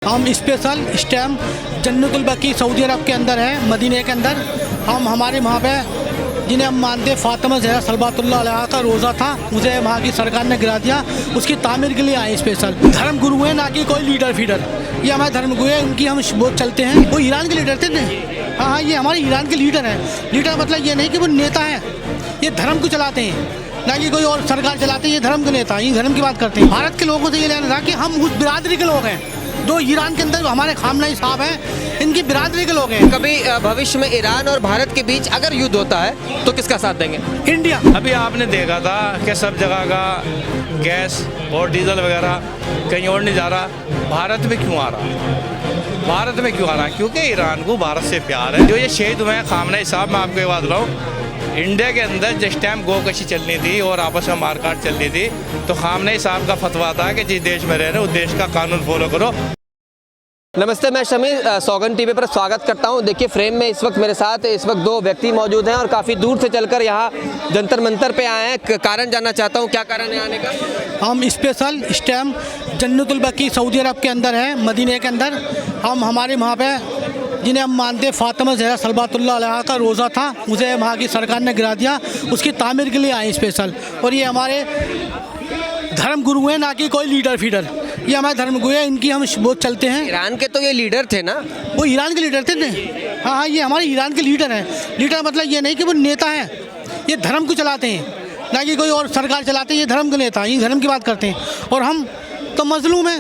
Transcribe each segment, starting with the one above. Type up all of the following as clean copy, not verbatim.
हम special stamp जन्नतुल बकी Saudi अरब के अंदर है, मदीने के अंदर। हम हमारे वहाँ पे जिन्हें हम मानते फातिमा ज़हरा सलवातुल्लाह अलैहा का रोज़ा था, मुझे वहाँ की सरकार ने गिरा दिया, उसकी तामीर के लिए आए स्पेशल। धर्म गुरु है, ना कि कोई लीडर फीडर। ये हमारे धर्म गुरु है, उनकी हम बहुत चलते हैं। वो ईरान के लीडर थे ना। हाँ, ये हमारे ईरान के लीडर हैं। लीडर मतलब ये नहीं कि वो नेता हैं, ये धर्म को चलाते हैं, ना कि कोई और सरकार चलाते हैं। ये धर्म के नेता, ये धर्म की बात करते हैं। भारत के लोगों से ये लेना था कि हम उस बिरादरी के लोग हैं जो ईरान के अंदर हमारे खामनाई साहब हैं, इनकी बिरादरी के लोग हैं। कभी भविष्य में ईरान और भारत के बीच अगर युद्ध होता है तो किसका साथ देंगे? इंडिया। अभी आपने देखा था कि सब जगह का गैस और डीजल वगैरह कहीं और नहीं जा रहा, भारत में क्यों आ रहा? भारत में क्यों आ रहा? क्योंकि ईरान को भारत से प्यार है। जो ये शहीद हुए हैं खामनाई साहब, मैं आपको ये बात बताऊँ, इंडिया के अंदर जिस टाइम गोकशी चलनी थी और आपस में मारकाट चलनी थी, तो खामनेई साहब का फतवा था कि जिस देश में रह रहे हो उस देश का कानून फॉलो करो। नमस्ते, मैं शमीर सौगंध टीवी पर स्वागत करता हूं। देखिए, फ्रेम में इस वक्त मेरे साथ इस वक्त दो व्यक्ति मौजूद हैं और काफ़ी दूर से चलकर यहाँ जंतर मंतर पे आए हैं। कारण जानना चाहता हूं, क्या कारण है आने का? हम स्पेशल स्टैम्प जन्नतुल बकी सऊदी अरब के अंदर है, मदीने के अंदर। हम हमारे वहाँ पे जिन्हें हम मानते फातिमा ज़हरा सलवातुल्लाह अलैहा का रोज़ा था, मुझे वहाँ की सरकार ने गिरा दिया, उसकी तामीर के लिए आए स्पेशल। और ये हमारे धर्म गुरु हैं, ना कि कोई लीडर फीडर। ये हमारे धर्म गुरु है, इनकी हम बहुत चलते हैं। ईरान के तो ये लीडर थे ना? वो ईरान के लीडर थे ना। हाँ, ये हमारे ईरान के लीडर हैं। लीडर मतलब ये नहीं कि वो नेता हैं, ये धर्म को चलाते हैं, ना कि कोई और सरकार चलाते हैं। ये धर्म के नेता, ये धर्म की बात करते हैं। और हम तो मजलूम हैं।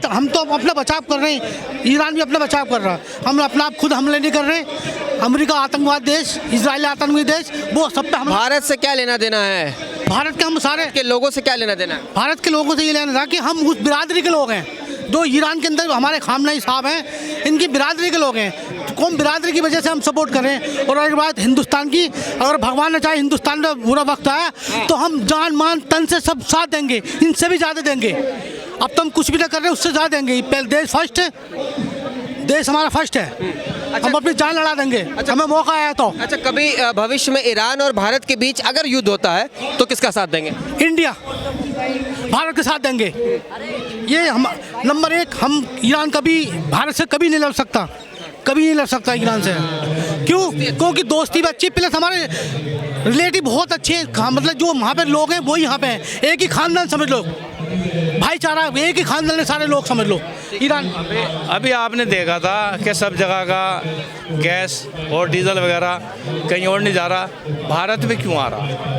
हम तो अपना बचाव कर रहे हैं, ईरान भी अपना बचाव कर रहा है। हम अपना आप खुद हमले नहीं कर रहे। अमेरिका आतंकवाद देश, इजराइल आतंकवादी देश, वो सब पे हम। भारत से क्या लेना देना है? भारत के हम सारे के लोगों से क्या लेना देना है? भारत के लोगों से ये लेना था कि हम उस बिरादरी के लोग हैं जो ईरान के अंदर हमारे खामनाई साहब हैं, इनकी बिरादरी के लोग हैं। कौन बिरादरी की वजह से हम सपोर्ट कर रहे हैं। और एक बात हिंदुस्तान की, अगर भगवान ने चाहे हिंदुस्तान में बुरा वक्त आया तो हम जान मान तन से सब साथ देंगे, इनसे भी ज़्यादा देंगे। अब तो हम कुछ भी ना कर रहे, उससे ज़्यादा देंगे। पहले देश फर्स्ट है, देश हमारा फर्स्ट है। हम अपनी जान लड़ा देंगे, हमें मौका आया तो। अच्छा, कभी भविष्य में ईरान और भारत के बीच अगर युद्ध होता है तो किसका साथ देंगे? इंडिया, भारत के साथ देंगे। ये हम नंबर एक। हम ईरान कभी भारत से कभी नहीं लड़ सकता, कभी नहीं लड़ सकता ईरान से। क्यों? क्योंकि दोस्ती भी अच्छी, प्लस हमारे रिलेटिव बहुत अच्छे हैं। मतलब जो वहाँ पे लोग हैं वो यहाँ पे हैं, एक ही खानदान समझ लो, भाईचारा एक ही खानदान में सारे लोग समझ लो। ईरान अभी आपने देखा था कि सब जगह का गैस और डीजल वगैरह कहीं और नहीं जा रहा, भारत में क्यों आ रहा?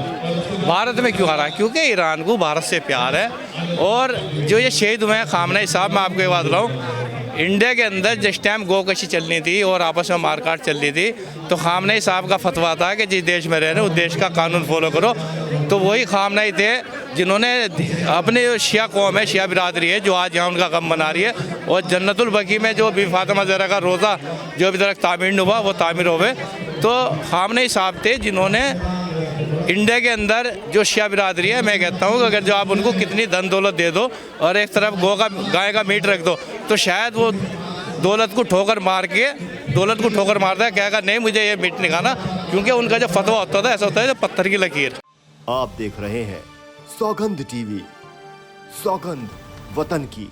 भारत में क्यों आ रहा? क्योंकि ईरान को भारत से प्यार है। और जो ये शहीद हुए हैं खामनेई साहब, मैं आपको ये बात बताऊँ, इंडिया के अंदर जिस टाइम गोकशी चलनी थी और आपस में मारकाट चलनी थी, तो खामनेई साहब का फतवा था कि जिस देश में रह रहे हो उस देश का कानून फॉलो करो। तो वही खामनेई थे जिन्होंने अपने शिया कौम है, शिया बिरादरी है, जो आज यहाँ उनका गम मना रही है। और जन्नतुल बकी में जो भी फातिमा ज़हरा का रोज़ा जो अभी तक तामीर नहीं हुआ, वो तामीर हो गए। तो खामनेई साहब थे जिन्होंने इंडिया के अंदर जो शिया बिरादरी है, मैं कहता हूँ कि अगर जो आप उनको कितनी धन दौलत दे दो और एक तरफ गाय का मीट रख दो, तो शायद वो दौलत को ठोकर मारता है, कहेगा नहीं मुझे ये मीट नहीं खाना। क्योंकि उनका जो फतवा होता था ऐसा होता है जो पत्थर की लकीर। आप देख रहे हैं सौगंध टीवी, सौगंध वतन की।